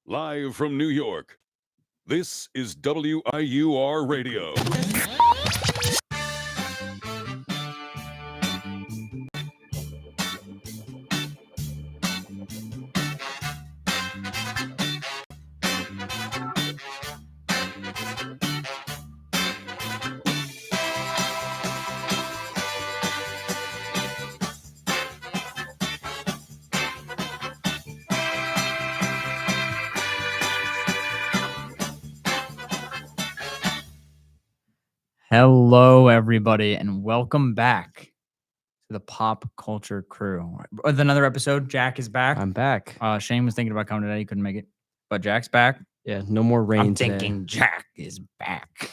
Live from New York, this is WIUR Radio. Hello, everybody, and welcome back to the Pop Culture Crew with another episode. Jack is back. I'm back. Shane was thinking about coming today; he couldn't make it, but Jack's back. Yeah, no more rain I'm today. thinking Jack is back.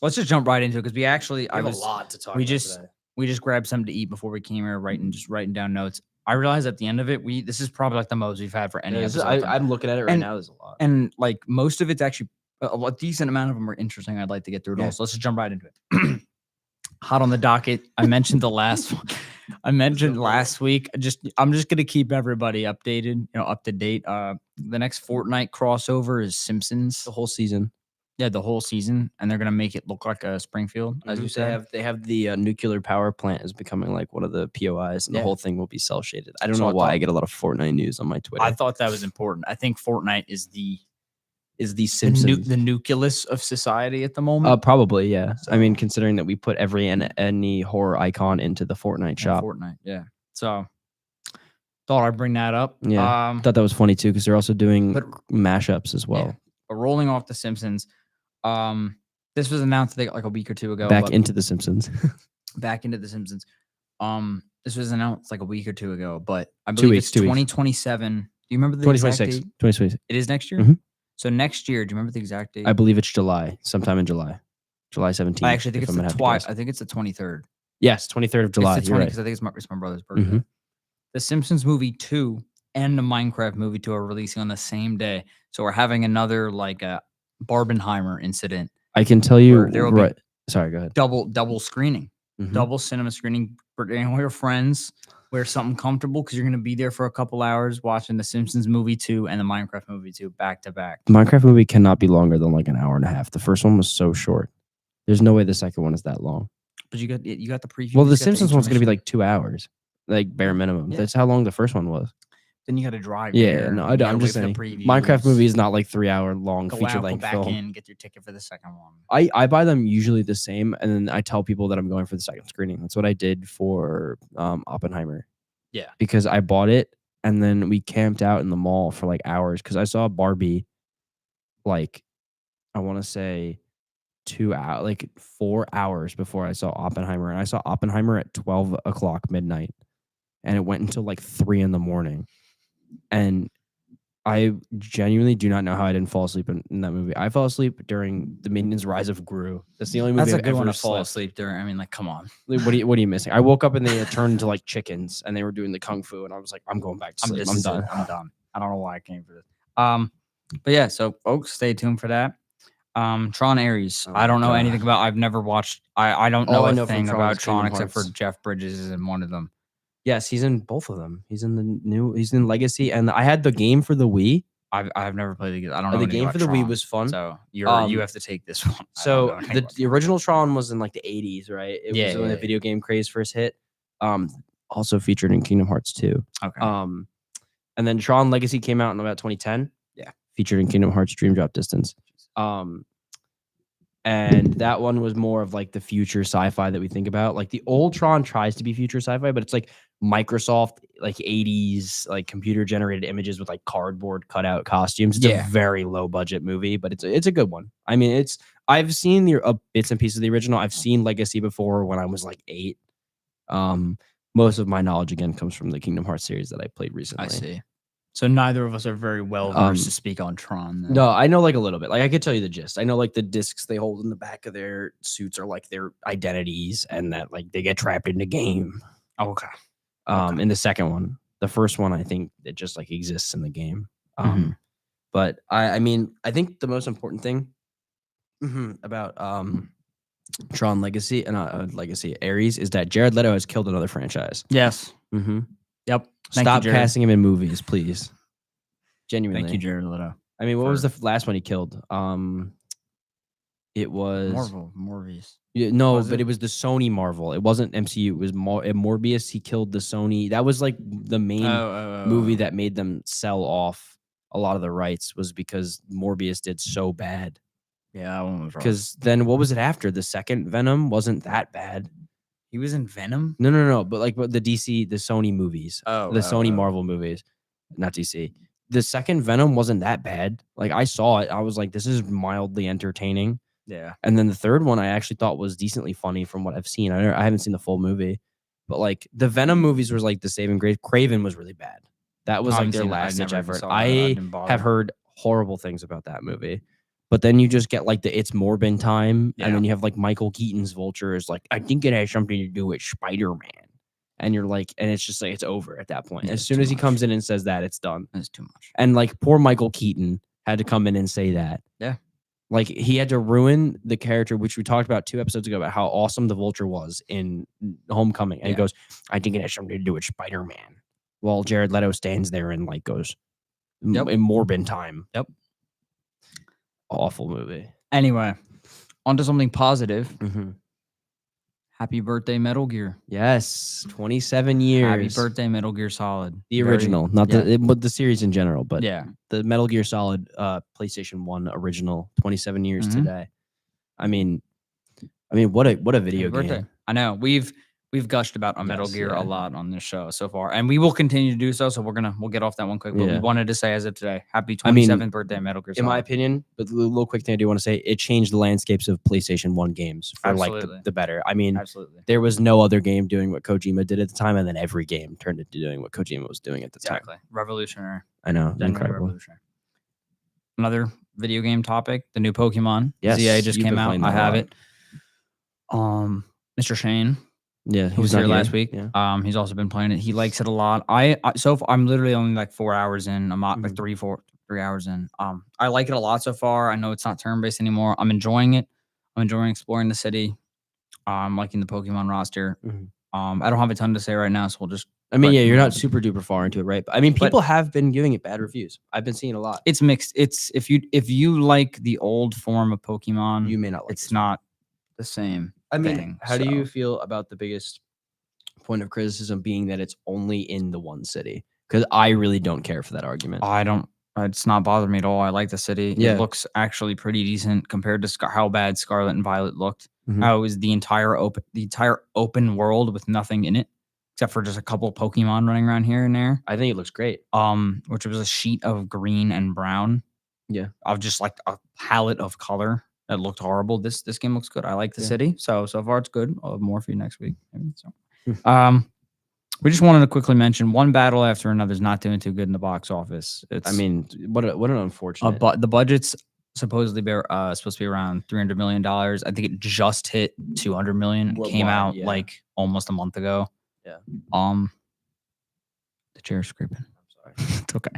Let's just jump right into it because we actually I have a lot to talk we about just today. we just grabbed something to eat before we came here, writing down notes. I realized at the end of it, this is probably like the most we've had for any episode. I'm looking at it right And- now. There's a lot. And like most of it's actually a decent amount of them are interesting. I'd like to get through it all. So let's just jump right into it. Hot on the docket. I mentioned the last one. I mentioned last week. I'm just gonna keep everybody updated, up to date. The next Fortnite crossover is Simpsons. The whole season. Yeah, the whole season, and they're gonna make it look like a Springfield, as you said. They have the nuclear power plant is becoming like one of the POIs, and Yeah. the whole thing will be cell shaded. I don't So know I why thought- I get a lot of Fortnite news on my Twitter. I thought that was important. I think Fortnite is the Simpsons. the nucleus of society at the moment. Probably, yeah. I mean, considering that we put any horror icon into the Fortnite in shop. Fortnite, yeah. So thought I'd bring that up. Yeah. I thought that was funny too, because they're also doing But- mashups as well. Yeah. But rolling off the Simpsons, this was announced I think like a week or two ago. Back but into the Simpsons. back into the Simpsons. This was announced like a week or two ago, but I 2 believe weeks, it's 2 weeks. 2027. Do you remember the exact 2026. date? 2026. It is next year. Mhm. So next year, do you remember the exact date? I believe it's July, sometime in July. July 17th. I actually think if it's I'm the gonna have to twice. guess. I think it's the 23rd. Yes, 23rd of July. It's the You're 20 right. because I think it's my brother's birthday. Mhm. The Simpsons movie 2 and the Minecraft movie 2 are releasing on the same day. So we're having another like a Barbenheimer incident. I can tell you. Where there will be- Right. Sorry, go ahead. Double screening. Mhm. Double cinema screening. Bring all your friends. Wear something comfortable because you're going to be there for a couple hours watching the Simpsons movie 2 and the Minecraft movie 2 back to back. The Minecraft movie cannot be longer than like an hour and a half. The first one was so short. There's no way the second one is that long. But you got the preview. Well, you the got Simpsons one's going to be intermission. like 2 hours, like bare minimum. Yeah. That's how long the first one was. Then you got to drive. Yeah, there, no, you gotta I'm wait just for the saying. previews, Minecraft movie is not like 3 hour long Go feature out, go length back film. in, get your ticket for the second one. I buy them usually the same, and then I tell people that I'm going for the second screening. That's what I did for Oppenheimer. Yeah. Because I bought it, and then we camped out in the mall for like hours because I saw Barbie, like, I want to say 2 hours, like 4 hours before I saw Oppenheimer, and I saw Oppenheimer at 12 o'clock midnight, and it went until like 3 in the morning, and I genuinely do not know how I didn't fall asleep in that movie. I fell asleep during The Minions: Rise of Gru. That's the only movie That's a I've good one ever to fall slept. asleep during. I mean, like, come on. Like, what are you missing? I woke up and they had turned into like chickens, and they were doing the kung fu, and I was like, I'm going back to sleep. I'm done. I'm done. I don't know why I came for this. But yeah, so folks, stay tuned for that. Tron Ares. Oh I don't know God. anything about. I've never watched. I don't All know I a know from thing Tron about is Tron Kingdom except for Hearts. Jeff Bridges is in one of them. Yes, he's in both of them. He's in the new. He's in Legacy, and I had the game for the Wii. I've never played the game. I don't know. The anything game about for the Wii Tron, was fun. So you Um, have to take this one. I don't know So anything the, about the Tron. original Tron was in like the 80s, right? It Yeah, was when yeah, the video game craze first hit. Also featured in Kingdom Hearts 2. Okay. And then Tron Legacy came out in about 2010. Yeah. Featured in Kingdom Hearts Dream Drop Distance. And that one was more of like the future sci-fi that we think about. Like the old Tron tries to be future sci-fi, but it's like Microsoft, like 80s, like computer generated images with like cardboard cutout costumes. It's Yeah. a very low budget movie, but it's a good one. I mean, I've seen the bits and pieces of the original. I've seen Legacy before when I was like 8. Most of my knowledge again comes from the Kingdom Hearts series that I played recently. I see. So neither of us are very well versed to speak on Tron. Then. No, I know like a little bit. Like I could tell you the gist. I know like the discs they hold in the back of their suits are like their identities, and that like they get trapped in the game. Oh, okay. In the second one, the first one, I think it just like exists in the game. Mhm. But I mean, I think the most important thing about Tron Legacy and Legacy Ares is that Jared Leto has killed another franchise. Yes. Mm-hmm. Yep. Thank Stop you, Jared. casting him in movies, please. Genuinely. Thank you, Jared Leto. I mean, what was for- the last one he killed? It was Morbius. Yeah, no, Was but it? it was the Sony Marvel. It wasn't MCU. It was Morbius. He killed the Sony. That was like the main movie that made them sell off a lot of the rights, was because Morbius did so bad. Yeah, that one was rough. Because then what was it after? The second Venom wasn't that bad. He was in Venom. No. But the DC, the Sony movies, Oh, the Sony Marvel movies, not DC. The second Venom wasn't that bad. Like, I saw it. I was like, this is mildly entertaining. Yeah. And then the third one I actually thought was decently funny from what I've seen. I haven't seen the full movie, but like the Venom movies was like the saving grace. Craven was really bad. That was I like haven't their seen it. I last ditch never even effort. saw that. I I didn't bother. have heard horrible things about that movie. But then you just get like the It's Morbin time, Yeah. and then you have like Michael Keaton's Vulture is like, I think it has something to do with Spider-Man. And you're like, and it's just like it's over at that point. Yeah, As it's soon too as he much. comes in and says that, it's done. That's too much. And like poor Michael Keaton had to come in and say that. Yeah. Like he had to ruin the character, which we talked about 2 episodes ago about how awesome the Vulture was in Homecoming. And he Yeah. goes, I think it has something to do with Spider-Man. While Jared Leto stands there and like goes, Yep. in Morbin time. Yep. Awful movie. Anyway, on to something positive. Mm-hmm. Happy birthday, Metal Gear. Yes. 27 years. Happy birthday, Metal Gear Solid. The Very- original, not but the series in general, but Yeah. the Metal Gear Solid PlayStation 1 original, 27 years Mhm. today. I mean, what a video Happy game. birthday. I know. We've gushed about Metal Yes, Gear yeah. a lot on this show so far, and we will continue to do so. So we'll get off that one quick. But we Yeah. wanted to say as of today, happy I mean, 27th birthday, Metal Gear In my Solid. opinion, but the little quick thing I do want to say, it changed the landscapes of PlayStation 1 games for like Absolutely. the better. I mean, Absolutely. there was no other game doing what Kojima did at the time, and then every game turned into doing what Kojima was doing at the time. Exactly. Revolutionary. I know, Genuinely incredible. revolutionary. Another video game topic, the new Pokemon. Yes, ZA just you've came been out. playing I that a have lot. it. Mr. Shane, Yeah, who was not here last week. Yeah. He's also been playing it. He likes it a lot. I so far, I'm literally only like 4 hours in. I'm not like Mhm. 3 hours in. I like it a lot so far. I know it's not turn based anymore. I'm enjoying it. I'm enjoying exploring the city. I'm liking the Pokemon roster. Mhm. I don't have a ton to say right now, so we'll just. I mean, But- yeah, you're not super duper far into it, right? But I mean, But- people have been giving it bad reviews. I've been seeing a lot. It's mixed. It's if you like the old form of Pokemon, You may not like it's this. not the same. I mean, thing, how do you so- feel about the biggest point of criticism being that it's only in the one city? Because I really don't care for that argument. I don't. It's not bothering me at all. I like the city. Yeah. It looks actually pretty decent compared to how bad Scarlet and Violet looked. Mhm. How it was the entire open world with nothing in it except for just a couple of Pokemon running around here and there. I think it looks great. Which was a sheet of green and brown. Yeah. Of just like a palette of color that looked horrible. This game looks good. I like the Yeah. city. So far it's good. I'll have more for you next week. Maybe. So Hmm. we just wanted to quickly mention one battle after another is not doing too good in the box office. It's I mean, what an unfortunate. but the budget's supposedly supposed to be around $300 million. I think it just hit 200 million. It came Worldwide, out yeah. like almost a month ago. Yeah. The chair's scraping. I'm sorry. It's okay.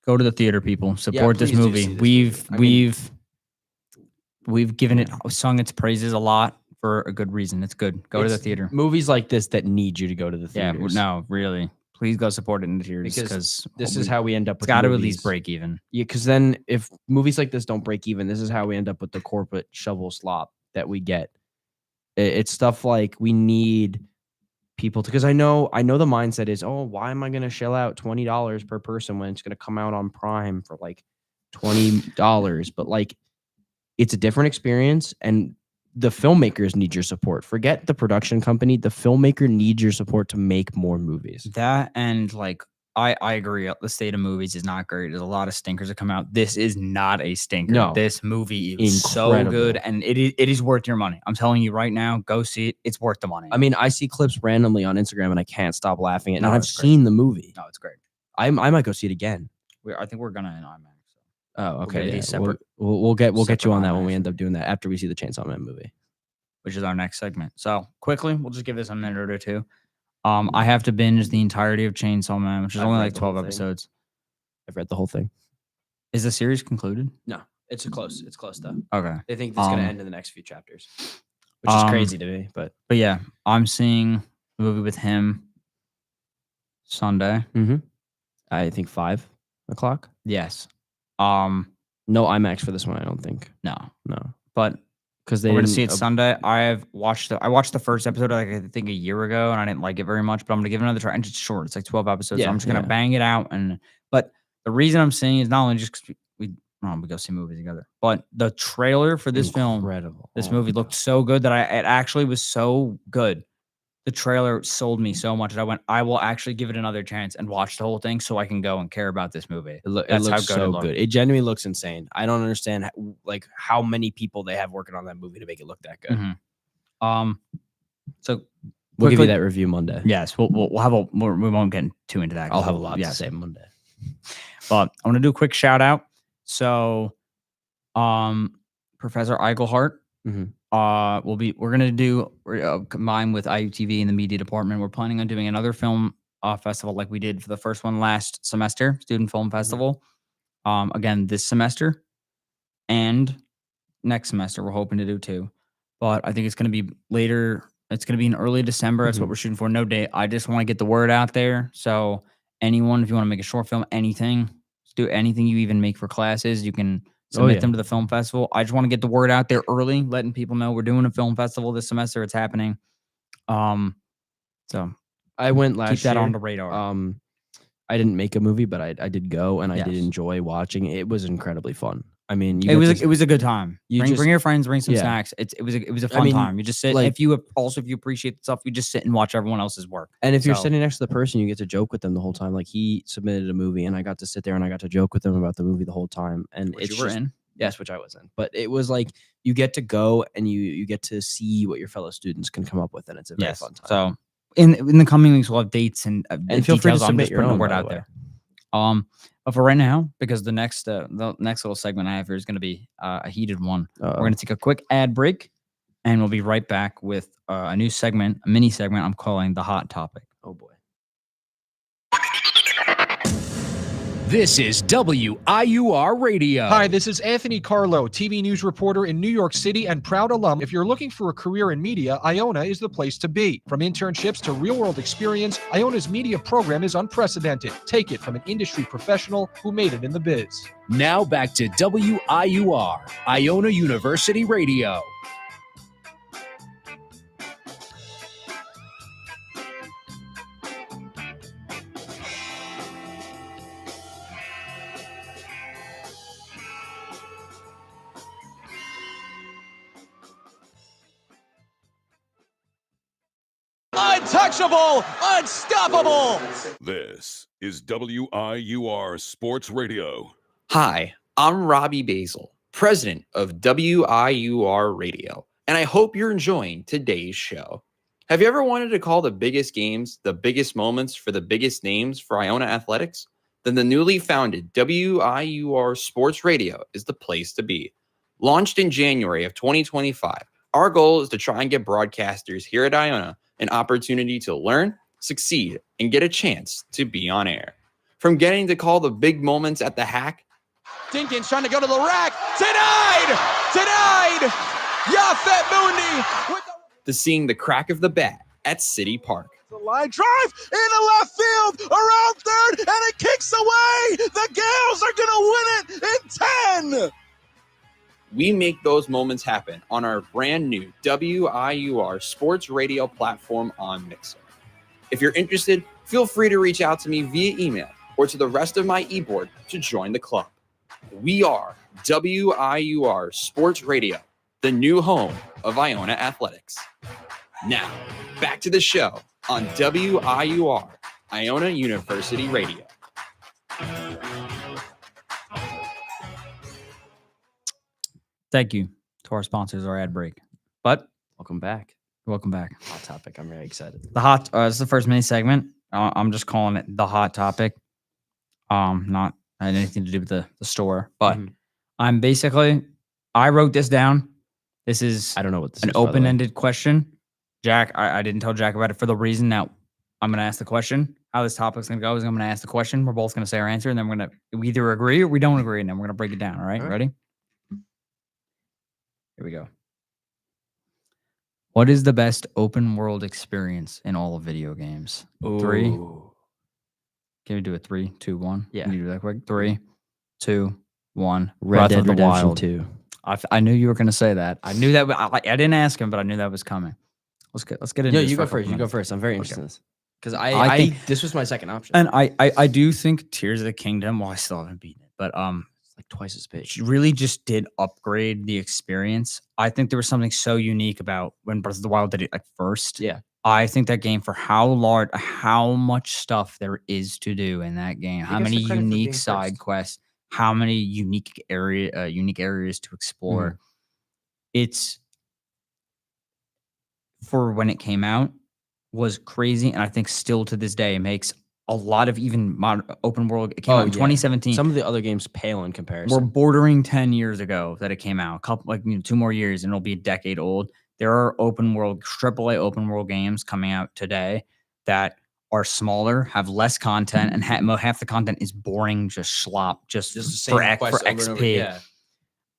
Go to the theater, people. Support this please do movie. see this movie. I mean- We've given it sung its praises a lot for a good reason. It's good. Go to the It's theater. Movies like this that need you to go to the Yeah, theaters. no, really. Please go support it in the theaters Because because This is how we end up it's with got to at movies. least break even. Yeah, because then if movies like this don't break even, this is how we end up with the corporate shovel slop that we get. It's stuff like we need people to, because I know the mindset is, oh, why am I going to shell out $20 per person when it's going to come out on Prime for like $20? But like, it's a different experience, and the filmmakers need your support. Forget the production company. The filmmaker needs your support to make more movies. That and like I agree. The state of movies is not great. There's a lot of stinkers that come out. This is not a stinker. No. This movie is so Incredible. good, and it is worth your money. I'm telling you right now, go see it. It's worth the money. I mean, I see clips randomly on Instagram and I can't stop laughing at it. No, And I've it's great. seen the movie. no, it's great. I might go see it again. I think we're gonna in IMAX. So. Oh, get okay. a Yeah. separate- We'll get you separate on that when IMAX. we end up doing that after we see the Chainsaw Man movie. Which is our next segment. So quickly, we'll just give this a minute or two. I have to binge the entirety of Chainsaw Man, which is I've only read like the whole 12 thing. episodes. I've read the whole thing. Is the series concluded? No, it's close. It's close though. Okay. They think it's going to Um, end in the next few chapters, which is crazy to me. But But yeah, I'm seeing the movie with him Sunday. Mhm. I think 5 o'clock. Yes. No IMAX for this one. I don't think. No, No, but because they we're gonna didn't. see it Sunday. I watched the first episode like I think a year ago, and I didn't like it very much. But I'm gonna give it another try. And it's short. It's like 12 episodes. So Yeah, I'm just gonna yeah. bang it out. But the reason I'm saying is not only just because we go see movies together, but the trailer for this film, Incredible. this Oh movie my looked God. so good that it actually was so good. The trailer sold me so much that I went, I will actually give it another chance and watch the whole thing so I can go and care about this movie. It That's how looks good it so looked. good. It genuinely looks insane. I don't understand how many people they have working on that movie to make it look that good. Mhm. So We'll give quickly- you that review Monday. yes, we'll have we won't get too into that. 'cause I'll have a we'll- lot yes. to say Monday. But I want to do a quick shout out. So, Professor Eichelhart, Mhm. we're gonna do combined with IUTV in the media department. We're planning on doing another film festival like we did for the first one last semester, Student Film Festival. Again this semester and next semester we're hoping to do too. But I think it's gonna be later. It's gonna be in early December. That's what Mhm. we're shooting for. No date. I just want to get the word out there. So anyone, if you want to make a short film, anything, just do anything you even make for classes, you can submit yeah. them to the film festival. I just want to get the word out there early, letting people know we're doing a film festival this semester. It's happening. So I went last keep that year. on the radar. I didn't make a movie, but I did go and I did Yes. enjoy watching. It was incredibly fun. I mean, It was a good time. you Bring just- your friends, bring some yeah. snacks. It was a fun mean, time. You just sit. like- if you appreciate the stuff, you just sit and watch everyone else's work. And if you're So- sitting next to the person, you get to joke with them the whole time. Like he submitted a movie, and I got to sit there and I got to joke with them about the movie the whole time. And Which it's you were just- in. Yes, which I was in. But it was like you get to go and you get to see what your fellow students can come up with, and it's a very fun time. So in the coming weeks, we'll have dates and feel free to details. I'm submit just your putting the own, word by the out way. there. But for right now, because the next little segment I have here is going to be a heated one. We're going to take a quick ad break, and we'll be right back with a new segment, a mini segment I'm calling the Hot Topic. Oh boy. This is WIUR Radio. Hi, this is Anthony Carlo, TV news reporter in New York City and proud alum. If you're looking for a career in media, Iona is the place to be. From internships to real-world experience, Iona's media program is unprecedented. Take it from an industry professional who made it in the biz. Now back to WIUR, Iona University Radio. Untouchable, unstoppable. This is WIUR Sports Radio. Hi, I'm Robbie Basil, president of WIUR Radio, and I hope you're enjoying today's show. Have you ever wanted to call the biggest games, the biggest moments for the biggest names for Iona Athletics? Then the newly founded WIUR Sports Radio is the place to be. Launched in January of 2025, our goal is to try and get broadcasters here at Iona an opportunity to learn, succeed, and get a chance to be on air. From getting to call the big moments at the hack, Dinkins trying to go to the rack. Denied. Yafet Mundi with to seeing the crack of the bat at City Park. the line drive into left field, around third, and it kicks away. The Gales are going to win it in 10. We make those moments happen on our brand new WIUR Sports Radio platform on Mixer. If you're interested, feel free to reach out to me via email or to the rest of my e-board to join the club. We are WIUR Sports Radio, the new home of Iona Athletics. Now, back to the show on WIUR, Iona University Radio. Thank you to our sponsors, our ad break. But Welcome back. welcome back. Hot topic. I'm very excited. The hot. This is the first mini segment. I'm just calling it the Hot Topic. Not had anything to do with the store, but Mhm. I'm basically. I wrote this down. This is I don't know what this an is. by the way. open-ended question. Jack, I didn't tell Jack about it for the reason that I'm going to ask the question. How this topic's going to go is I'm going to ask the question. We're both going to say our answer, and then we either agree or we don't agree, and then we're going to break it down. All right, All right. ready? Here we go. What is the best open world experience in all of video games? 3, Ooh. Can we do a 3, 2, 1? Yeah. Can you do that quick? 3, 2, 1. Red Breath Dead of the Redemption Wild. 2. I knew you were gonna say that. I knew that. I didn't ask him, but I knew that was coming. Let's get into No, this you for a go couple first. You go minutes. first. I'm very Okay. interested in this. Because I I think- this was my second option. And I do think Tears of the Kingdom. Well, I still haven't beaten it, but It's like twice as big. really just did upgrade the experience. I think there was something so unique about when Breath of the Wild did it like first. Yeah. I think that game, for how much stuff there is to do in that game, how He gets many the credit for being unique side first. quests, how many unique areas to explore. Mm-hmm. It's, for when it came out, was crazy, and I think still to this day makes a lot of even modern open world. It came Oh, out in yeah. 2017. Some of the other games pale in We're comparison. bordering 10 years ago that it came out. Couple 2 more years and it'll be a decade old. There are open world, AAA open world games coming out today that are smaller, have less content, and half the content is boring, just slop, just for XP. Yeah.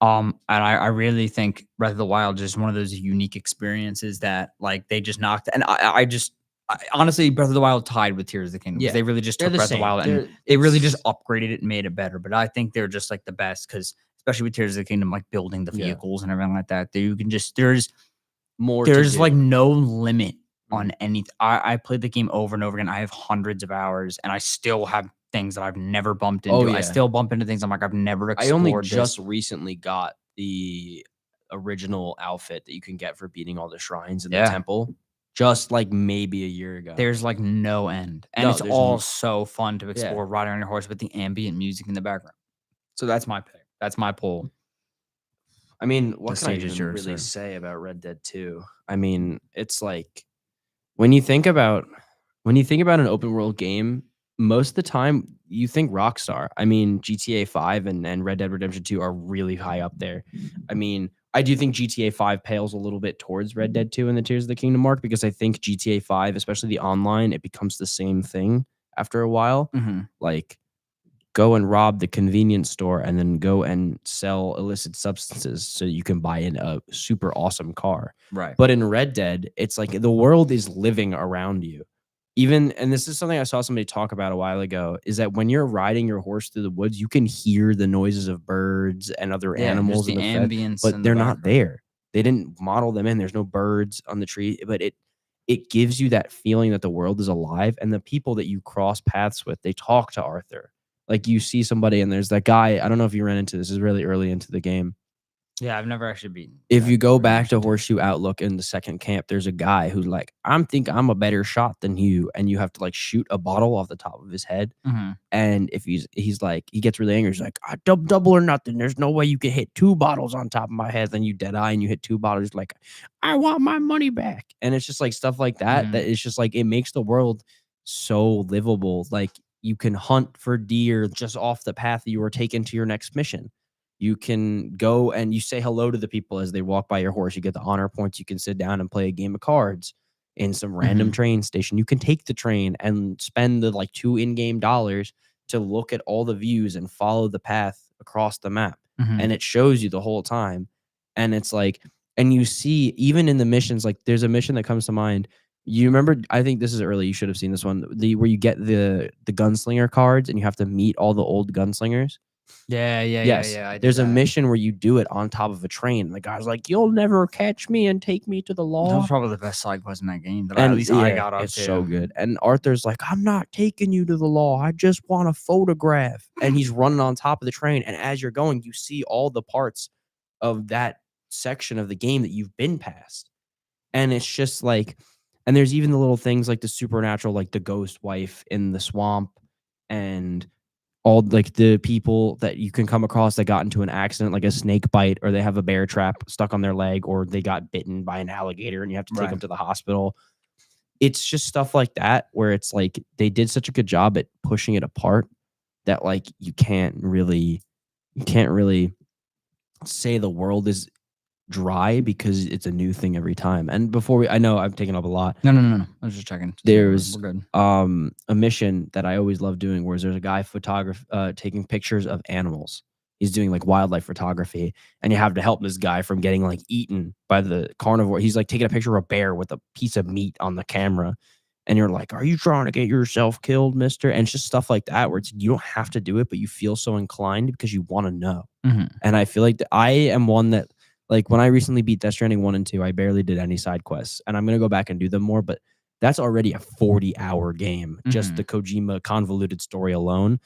And I really think Breath of the Wild is one of those unique experiences that, like, they just knocked. And I honestly, Breath of the Wild tied with Tears of the Kingdom. 'Cause Yeah. They really just They're took the Breath of same. the Wild and They're- they really it's- just upgraded it and made it better. But I think they're just like the best, because especially with Tears of the Kingdom, like building the Yeah. vehicles and everything like that, you can just there's more. to there's do. like no limit on anything. I played the game over and over again. I have hundreds of hours, and I still have things that I've never bumped into. Oh, yeah. I still bump into things I'm like, I've never I explored. only this. just recently got the original outfit that you can get for beating all the shrines in Yeah. the temple. Just like maybe a year ago. There's like no end, and No, it's there's all n- so fun to explore riding on your horse with the ambient music in the background. So that's my pick. That's my poll. I mean, what The can I stage is even yours, really sir. say about Red Dead 2? I mean, it's like when you think about an open world game, most of the time you think Rockstar. I mean, GTA 5 and Red Dead Redemption 2 are really high up there. I mean, I do think GTA 5 pales a little bit towards Red Dead 2 and the Tears of the Kingdom mark, because I think GTA 5, especially the online, it becomes the same thing after a while. Like, go and rob the convenience store and then go and sell illicit substances so you can buy in a super awesome car. Right. But in Red Dead, it's like the world is living around you. Even, and this is something I saw somebody talk about a while ago, is that when you're riding your horse through the woods, you can hear the noises of birds and other animals, the in the fed, ambience, but in the they're not background. there. They didn't model them in. There's no birds on the tree, but it gives you that feeling that the world is alive, and the people that you cross paths with, they talk to Arthur. Like, you see somebody and there's that guy, I don't know if you ran into this, is really early into the game. Yeah, I've never actually beaten. If that you go very back much. to Horseshoe Outlook in the second camp, there's a guy who's like, I'm a better shot than you. And you have to like shoot a bottle off the top of his head. Mhm. And if he's like, he gets really angry. He's like, double or nothing. There's no way you can hit 2 bottles on top of my head. Then you dead eye and you hit 2 bottles. He's like, I want my money back. And it's just like stuff like that. Mhm. That it's just like, it makes the world so livable. Like, you can hunt for deer just off the path that you were taken to your next mission. You can go and you say hello to the people as they walk by your horse. You get the honor points. You can sit down and play a game of cards in some random train station. You can take the train and spend the like 2 in-game dollars to look at all the views and follow the path across the map. Mhm. And it shows you the whole time. And it's like, and you see, even in the missions, like there's a mission that comes to mind. You remember, I think this is early, you should have seen this one, where you get the gunslinger cards and you have to meet all the old gunslingers. Yeah. Yes, I did there's a that. mission where you do it on top of a train. The guy's like, "You'll never catch me and take me to the That law." was probably the best side quest in that game. That And at least I yeah, got up it's to. so good. And Arthur's like, "I'm not taking you to the law. I just want a photograph." And he's running on top of the train. And as you're going, you see all the parts of that section of the game that you've been past. And it's just like, and there's even the little things like the supernatural, like the ghost wife in the swamp, and all like the people that you can come across that got into an accident, like a snake bite, or they have a bear trap stuck on their leg, or they got bitten by an alligator and you have to take Right. them to the hospital. It's just stuff like that where it's like they did such a good job at pushing it apart that like you can't really say the world is dry because it's a new thing every time. And before I know I've taken up a lot. No. I was just checking. There's We're good. a mission that I always love doing where there's a guy taking pictures of animals. He's doing like wildlife photography, and you have to help this guy from getting like eaten by the carnivore. He's like taking a picture of a bear with a piece of meat on the camera, and you're like, "Are you trying to get yourself killed, mister?" And it's just stuff like that where it's you don't have to do it, but you feel so inclined because you want to know. Mhm. And I feel like I am one that, like, when I recently beat Death Stranding 1 and 2, I barely did any side quests, and I'm gonna go back and do them more, but that's already a 40-hour game, just the Kojima convoluted story alone.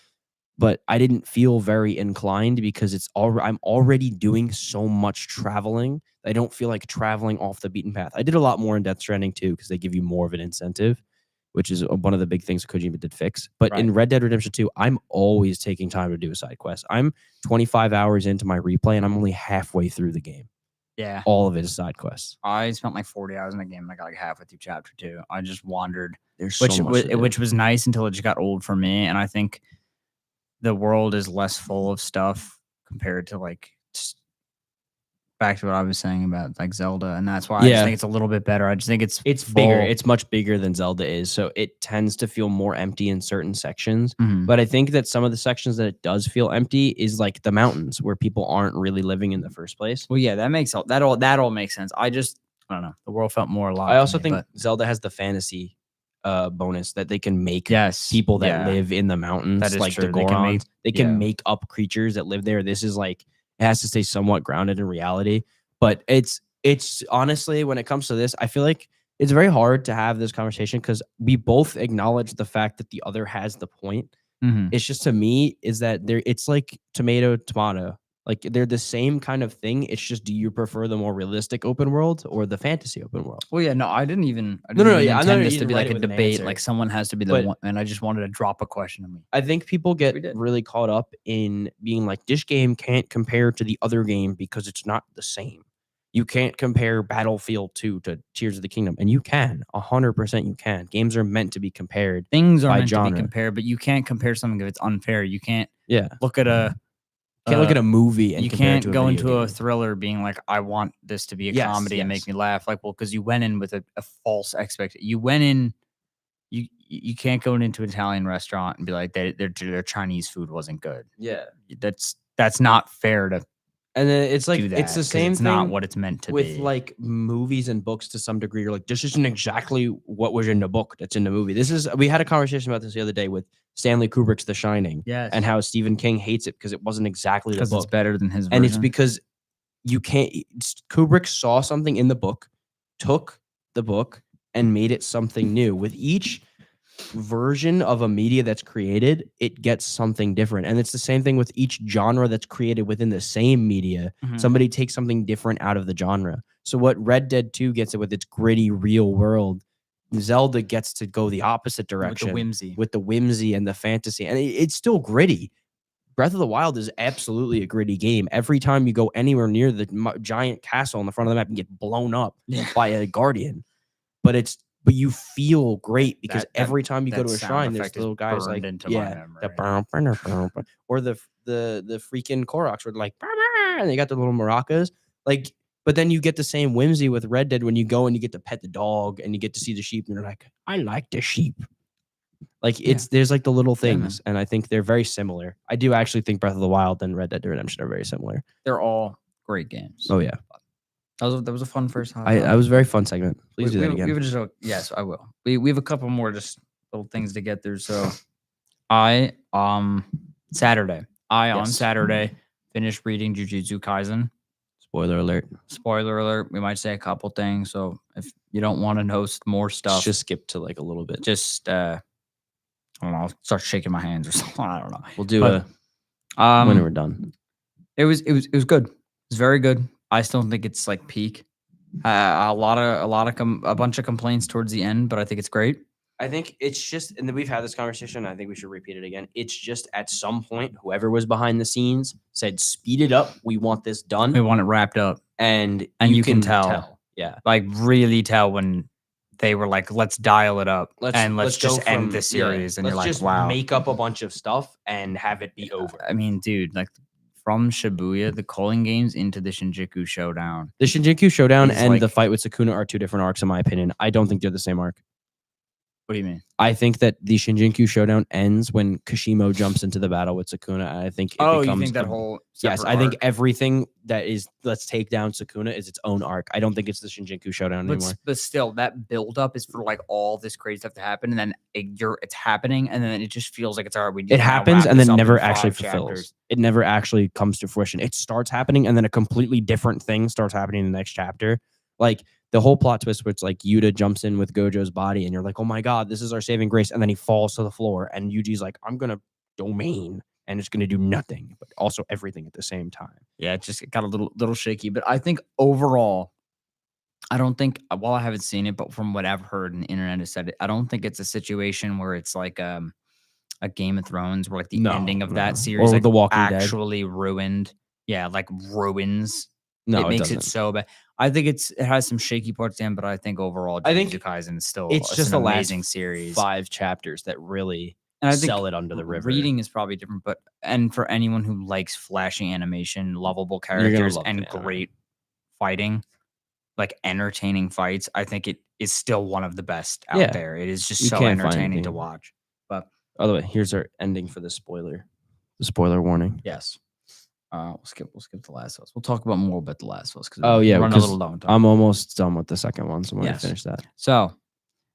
But I didn't feel very inclined because I'm already doing so much traveling. I don't feel like traveling off the beaten path. I did a lot more in Death Stranding 2 because they give you more of an incentive, which is one of the big things Kojima did fix. But in Red Dead Redemption 2, I'm always taking time to do a side quest. I'm 25 hours into my replay, and I'm only halfway through the game. Yeah. All of it is side quests. I spent like 40 hours in the game and I got like halfway through chapter 2. I just wandered, There's which so much to do. which was nice until it just got old for me. And I think the world is less full of stuff compared to like back to what I was saying about like Zelda, and that's why I just think it's a little bit better. I just think it's bigger. full. It's much bigger than Zelda is, so it tends to feel more empty in certain sections. Mhm. But I think that some of the sections that it does feel empty is like the mountains where people aren't really living in the first place. Well, yeah, that all makes sense. I don't know. The world felt more alive. I also to me, think Zelda has the fantasy bonus that they can make yes, people that yeah. live in the mountains, That is like true. the They can Gorons. make- They can yeah. make up creatures that live there. This is like it has to stay somewhat grounded in reality. But it's honestly, when it comes to this, I feel like it's very hard to have this conversation because we both acknowledge the fact that the other has the point. Mhm. It's just, to me, is that it's like tomato. Like they're the same kind of thing. It's just, do you prefer the more realistic open world or the fantasy open world? Well, yeah, no, I didn't even No, intend yeah, I know this you to didn't be write like it a with an debate. answer. Like someone has to be the But- one, and I just wanted to drop a question to me. I think people get did. really caught up in being like, this game can't compare to the other game because it's not the same. You can't compare Battlefield 2 to Tears of the Kingdom, and you can. 100% you can. Games are meant to be compared. Things are by meant to genre. be compared, but you can't compare something if it's unfair. You can't Yeah. look at a Can't look at a movie and you compare it can't to a go video into a game. thriller being like, I want this to be a Yes, comedy and make yes. me laugh. Like, well, because you went in with a false expectation. You went in, you can't go into an Italian restaurant and be like, their Chinese food wasn't good. Yeah. That's not fair to And then it's like do that. it's the 'cause same it's thing not what it's meant to with be. like movies and books to some degree. You're like, this isn't exactly what was in the book that's in the movie. We had a conversation about this the other day with Stanley Kubrick's The Shining yes, and how Stephen King hates it because it wasn't exactly the because it's book. better than his And it's version. because you can't. Kubrick saw something in the book, took the book, and made it something new. With each version of a media that's created, it gets something different. And it's the same thing with each genre that's created within the same media. Mhm. Somebody takes something different out of the genre. So what Red Dead 2 gets it with its gritty real world, Zelda gets to go the opposite with the direction whimsy. with the whimsy and the fantasy. And it's still gritty. Breath of the Wild is absolutely a gritty game. Every time you go anywhere near the giant castle on the front of the map and get blown up Yeah. by a guardian, but you feel great because That- every time you go that to a sound shrine, there's effect is little guys like burned into my memory. or the freaking Koroks were like and they got the little maracas like. But then you get the same whimsy with Red Dead when you go and you get to pet the dog and you get to see the sheep and you're like, I like the sheep. Like there's like the little Yeah, man. things, and I think they're very similar. I do actually think Breath of the Wild and Red Dead Redemption are very similar. They're all great games. Oh yeah, That was a fun first half. I was a very fun segment. Please do that again. We would just, yes, I will. We have a couple more just little things to get through. So I Saturday. On Yes. Saturday finished reading Jujutsu Kaisen. Spoiler alert. Spoiler alert, we might say a couple things. So if you don't want to know more stuff, Just skip to like a little bit. I don't know, I'll start shaking my hands or something. I don't know. We'll do But, when we're done. It was good. It was very good. I still don't think it's like peak. A bunch of complaints towards the end, but I think it's great. I think it's just, and we've had this conversation. I think we should repeat it again. It's just at some point, whoever was behind the scenes said, "Speed it up. We want this done." We want it wrapped up, And you can tell. Yeah. like really tell when they were like, "Let's dial it up Let's let's go just end from- this yeah, series." And let's you're like, just "Wow." make up a bunch of stuff and have it be over. I mean, dude, like from Shibuya, the Culling Games into the Shinjuku Showdown. The Shinjuku Showdown It's and like- the fight with Sukuna are two different arcs, in my opinion. I don't think they're the same arc. What do you mean? I think that the Shinjinku showdown ends when Kashimo jumps into the battle with Sukuna. I think it You becomes think that a- whole Yes, separate I think arc? everything that is let's take down Sukuna is its own arc. I don't think it's the Shinjinku showdown But, anymore. but still, that build up is for like all this crazy stuff to happen, and then it's happening, and then it just feels like it's all right. We need It to now happens wrap and this then up in never 5 actually chapters. fulfills. It never actually comes to fruition. It starts happening and then a completely different thing starts happening in the next chapter. Like the whole plot twist where it's like Yuta jumps in with Gojo's body and you're like, oh my God, this is our saving grace. And then he falls to the floor and Yuji's like, I'm going to domain and it's going to do nothing, but also everything at the same time. Yeah, it got a little shaky. But I think overall, I don't think, while I haven't seen it, but from what I've heard and the internet has said, I don't think it's a situation where it's like a Game of Thrones where like the ending of that series Or like The Walking Dead. actually ruined. Yeah, like ruins. No, it makes it doesn't. so bad. I think it has some shaky parts in, but I think overall, I think Jujutsu Kaisen is still It's just an the last amazing series. 5 chapters that really And I think sell it under the river. reading is probably different, but and for anyone who likes flashy animation, lovable You're gonna characters, love and the anime. great fighting, like entertaining fights, I think it is still one of the best out Yeah. there. It is just You so can't find entertaining to anything. watch. But By the way, here's our ending for the spoiler. The spoiler warning. yes, we'll skip the Last of Us. We'll talk about more about the Last of Us because Oh, yeah, run a because little low on time. I'm almost done with the second one, so I'm going Yes. to finish that. So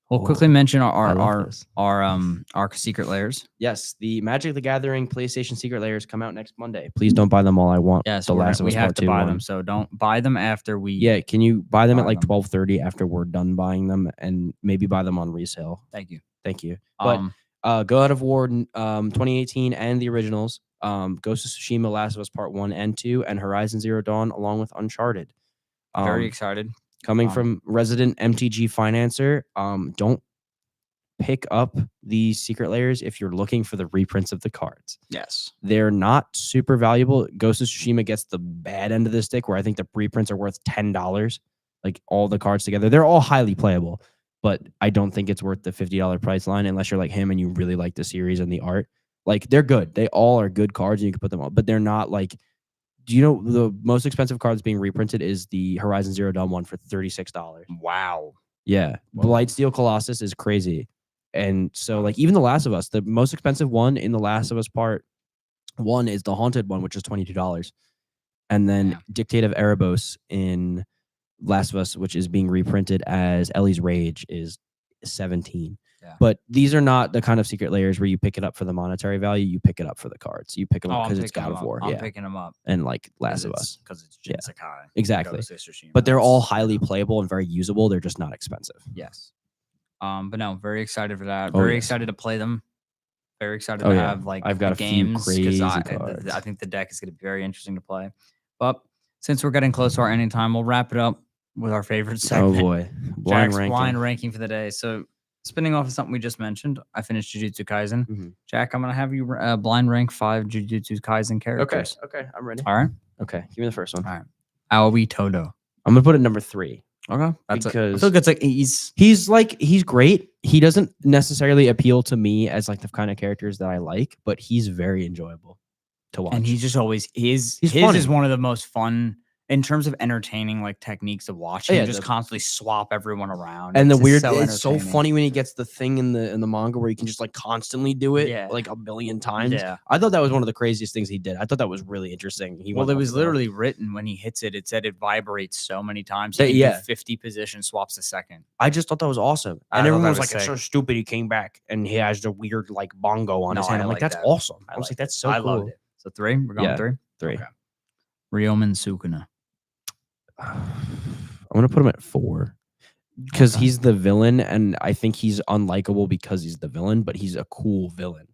we'll Oh, quickly mention I our love this. our secret layers. Yes, the Magic the Gathering PlayStation Secret Layers come out next Monday. Please don't buy them all. I want Yes, the Last of we Us have Part to 2 buy one. them. So don't buy them after we. Yeah, can you buy them at buy like them. 12:30 after we're done buying them, and maybe buy them on resale? Thank you. Thank you. But God of War 2018 and the originals, Ghost of Tsushima, Last of Us Part 1 and 2, and Horizon Zero Dawn, along with Uncharted. Very excited. Coming um, from resident MTG financer, don't pick up the Secret Layers if you're looking for the reprints of the cards. Yes. They're not super valuable. Ghost of Tsushima gets the bad end of the stick, where I think the reprints are worth $10. Like all the cards together, they're all highly playable, but I don't think it's worth the $50 price line unless you're like him and you really like the series and the art. Like they're good. They all are good cards and you can put them on, but they're not like. Do you know the most expensive cards being reprinted is the Horizon Zero Dawn one for $36? Wow. Yeah, Whoa. Blightsteel Colossus is crazy. And so, like, even The Last of Us, the most expensive one in The Last of Us Part 1 is the Haunted one, which is $22. And then Yeah. Dictate of Erebos in Last of Us, which is being reprinted as Ellie's Rage, is $17. Yeah. But these are not the kind of secret layers where you pick it up for the monetary value. You pick it up for the cards. You pick them up I'm because it's picking God them of up. War. I'm Yeah. picking them up. And like Last of Us. Because it's Yeah. Jin Sakai. Exactly. Ghost of Tsushima. But they're all That's- highly playable and very usable. They're just not expensive. Yes. But no, very excited for that. Oh, Very yes. excited to play them. Very excited Oh, to yeah. have like I've got the a few games 'cause crazy I cards. think the deck is going to be very interesting to play. But since we're getting close to our ending time, we'll wrap it up with our favorite segment. Oh boy. Blind Jack's ranking. blind ranking for the day. So spinning off of something we just mentioned, I finished Jujutsu Kaisen. Mhm. Jack, I'm gonna have you blind rank 5 Jujutsu Kaisen characters. Okay. I'm ready. All right. Okay. Give me the first one. All right. Aoi Todo. I'm gonna put it number 3. Okay. I Because- feel like it's like he's He's great. He doesn't necessarily appeal to me as like the kind of characters that I like, but he's very enjoyable to watch. and he's just always his funny. is one of the most fun in terms of entertaining like techniques of watching. Yeah, You just the- constantly swap everyone around. and the It's just weird, so it's so entertaining. funny when he gets the thing in the manga where you can just like constantly do it Yeah. like a million times. Yeah. I thought that was one of the craziest things he did. I thought that was really interesting. He Well, went it off was the rails. literally written when he hits it. It said it vibrates so many times. That- He can do yeah. 50 position swaps a second. I just thought that was awesome. I And thought everyone that was was like, it's so sick. stupid he came back and he has the weird like bongo on his No, hand. I I'm like, like that's that. awesome. I was liked like, it. that's so I cool. loved it. So 3, we're going Yeah. 3. 3. Okay. Ryomen Sukuna. I'm gonna put him at 4 because Okay. he's the villain, and I think he's unlikable because he's the villain, but he's a cool villain.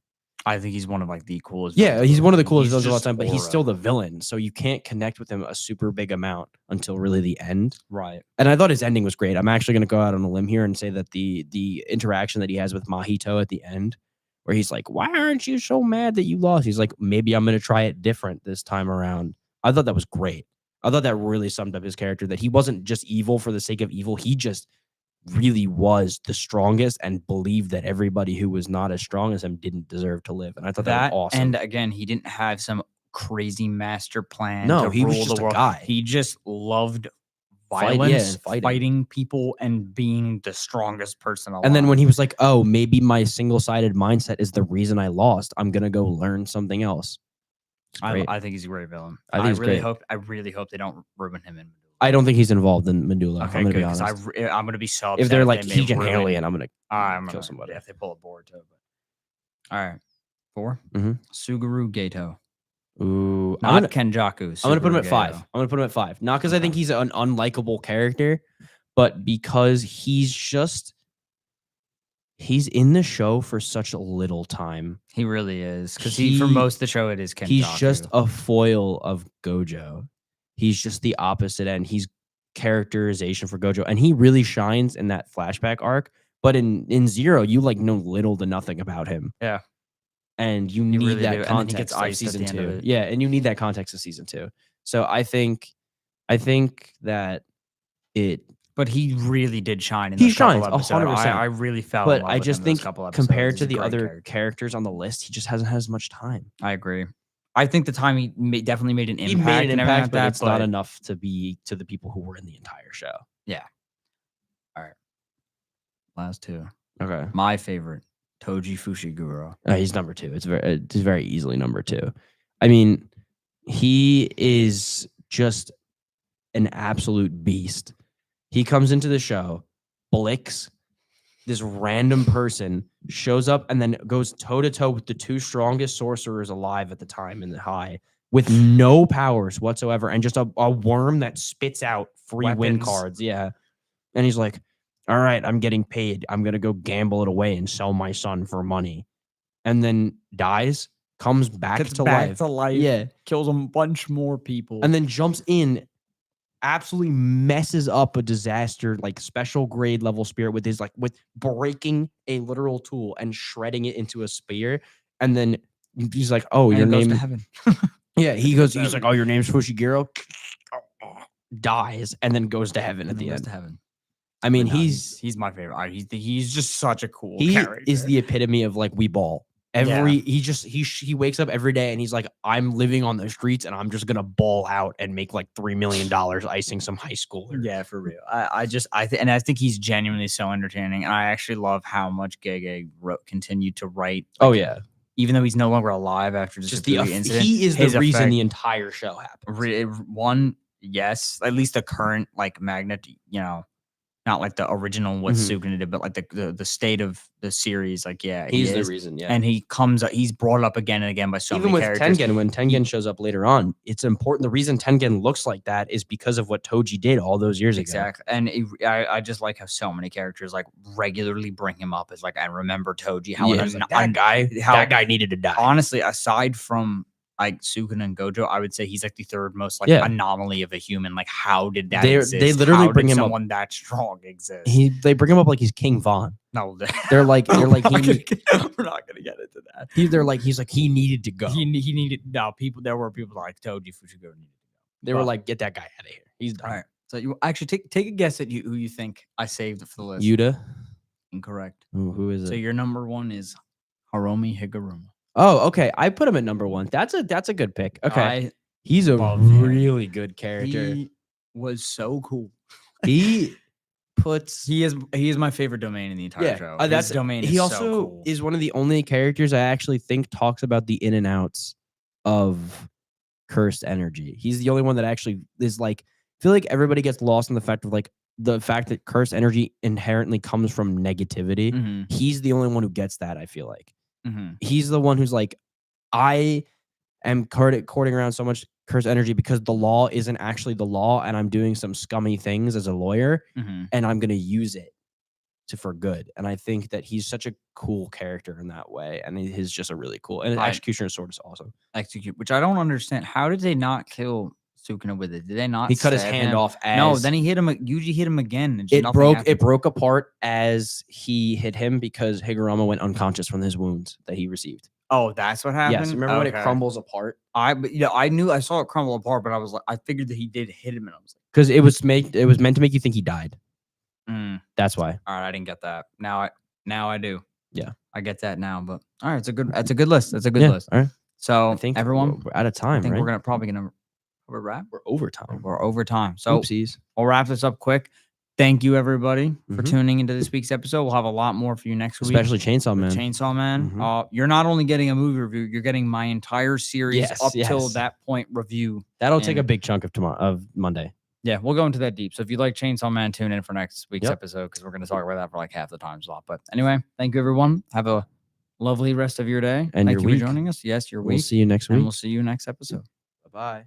I think he's one of like the coolest. Yeah, villains he's one of the ever. coolest He's villains of all just time, but he's aura. still the villain, so you can't connect with him a super big amount until really the end. right. And I thought his ending was great. I'm actually gonna go out on a limb here and say that the interaction that he has with Mahito at the end, where he's like, "Why aren't you so mad that you lost?" He's like, "Maybe I'm gonna try it different this time around." I thought that was great. I thought that really summed up his character, that he wasn't just evil for the sake of evil. He just really was the strongest and believed that everybody who was not as strong as him didn't deserve to live. And I thought that, That was awesome. and again, he didn't have some crazy master plan. No, to he was rule just the a world. guy. He just loved Fight- yeah, violence, and fighting. fighting people, and being the strongest person alive. And then when he was like, "Oh, maybe my single-sided mindset is the reason I lost. I'm gonna go learn something else." It's great. I think he's a great villain. I think he's really great. I really hope they don't ruin him in. I don't think he's involved in Medulla. Okay, I'm gonna good. be Because honest. I'm gonna be so If upset they're like they may Keegan ruin- Haley, and I'm gonna I'm kill gonna- somebody. Yeah, if they pull a board too. But all right, 4. Mhm. Suguru Gato, ooh, not Kenjaku. I'm gonna put him Suguru at 5. Gato. I'm gonna put him at 5. Not because I think Okay. he's an unlikable character, but because he's in the show for such a little time. He really is because for He- most of the show it is Kenjaku. He's just a foil of Gojo. He's just the opposite end. He's characterization for Gojo, and he really shines in that flashback arc. But in Zero, you like know little to nothing about him. Yeah. And you You need really do, that and then he context gets of iced at season the end of 2. it. Yeah, and you need that context of season 2. So I think that it. But he really did shine in He those couple shines, episodes. 100%. I really fell in But love I with just him in those think couple episodes. compared He's to a the great other character. characters on the list, he just hasn't had as much time. I agree. I think the time he definitely made an impact. He made an and everything impact, like but that, it's not enough to be to the people who were in the entire show. Last 2. Okay. My favorite, Toji Fushiguro. He's number 2. It's very easily number 2. I mean, he is just an absolute beast. He comes into the show, Blix, this random person, shows up and then goes toe to toe with the 2 strongest sorcerers alive at the time in the high, with no powers whatsoever, and just a worm that spits out free win Weapons. cards. Yeah. And he's like, all right, I'm getting paid. I'm going to go gamble it away and sell my son for money. And then dies, comes back Gets to back life. to life. Yeah. Kills a bunch more people. And then jumps in, absolutely messes up a disaster, like special grade level spirit with with breaking a literal tool and shredding it into a spear. And then he's like, oh, And your goes name. to heaven. Yeah, he's like, oh, your name's Fushiguro. Dies and then goes to heaven at And the then goes end. to heaven. I mean, But no, he's my favorite. He's just such a cool he character. is the epitome of like we ball. He wakes up every day and he's like, I'm living on the streets and I'm just gonna ball out and make like $3 million icing some high schooler. Yeah, for real. I think he's genuinely so entertaining, and I actually love how much Gege continued to write. Oh like, yeah, even though he's no longer alive after this just the incident. he is the his reason effect- the entire show happened. One, yes, at least the current like magnet, not like the original what Mhm. Sukuna did, but like the state of the series. Like, yeah, He's he the is. reason. Yeah, And he's brought up again and again by so even many with characters. Tengen, when Tengen shows up later on, it's important. The reason Tengen looks like that is because of what Toji did all those years ago. Exactly. And I just like how so many characters like regularly bring him up as like, I remember Toji. How Yeah, an- it's like, an- that guy needed to die. honestly, aside from like Sukuna and Gojo, I would say he's like the third most like Yeah. anomaly of a human. Like, how did that They exist? literally How bring did him up- someone that strong exist? They bring him up like he's King Von. No, They're like we're not he, gonna get into that. he's like he needed to go. He needed there were people like Toji Fushiguro needed to go. They were well, like, get that guy out of here. He's done. All right. So you actually take a guess at who you think I saved for the list. Yuta. Incorrect. Who is So it? your number 1 is Hiromi Higuruma. Oh, okay. I put him at number 1. That's a good pick. Okay. He's a love him. really good character. He was so cool. He puts He is my favorite domain in the entire show. His that's domain. he is also so cool. is one of the only characters I actually think talks about the in and outs of cursed energy. He's the only one that actually is like, I feel like everybody gets lost in the fact of like the fact that cursed energy inherently comes from negativity. Mhm, He's the only one who gets that, I feel like. mhm. He's the one who's like, I am courting around so much cursed energy because the law isn't actually the law, and I'm doing some scummy things as a lawyer, Mhm. and I'm gonna use it for good. And I think that he's such a cool character in that way, and he's just a really cool. And his I- executioner sword is awesome. Execute, which I don't understand. How did they not kill Sukuna with it? Did they not? He cut his stab hand him? off. As No, then he hit him. Yuji hit him again. And it nothing broke. happened. It broke apart as he hit him because Higuruma went unconscious from his wounds that he received. Oh, that's what happened. Yes, remember when it Okay. crumbles apart? I saw it crumble apart, but I was like, I figured that he did hit him, and I was Because it was meant to make you think he died. like, That's why. all right, I didn't get that. Now I do. Yeah. I get that now. But all right, that's a good list. That's a good Yeah, list. all right. So I think everyone, we're out of I time, think right? we're probably gonna We're wrap. We're overtime. We're overtime. So Oopsies. I'll wrap this up quick. Thank you everybody for Mhm. tuning into this week's episode. We'll have a lot more for you next week. Especially Chainsaw with Man. Chainsaw Man. Mhm. You're not only getting a movie review, you're getting my entire series Yes, up till yes. that point review. That'll take a and- big chunk of Monday. Yeah, we'll go into that deep. So if you like Chainsaw Man, tune in for next week's Yep. episode because we're going to talk about that for like half the time slot. But anyway, thank you everyone. Have a lovely rest of your day. And thank your you week. for joining us. Yes, your We'll week. see you next And week. we'll see you next episode. Bye-bye.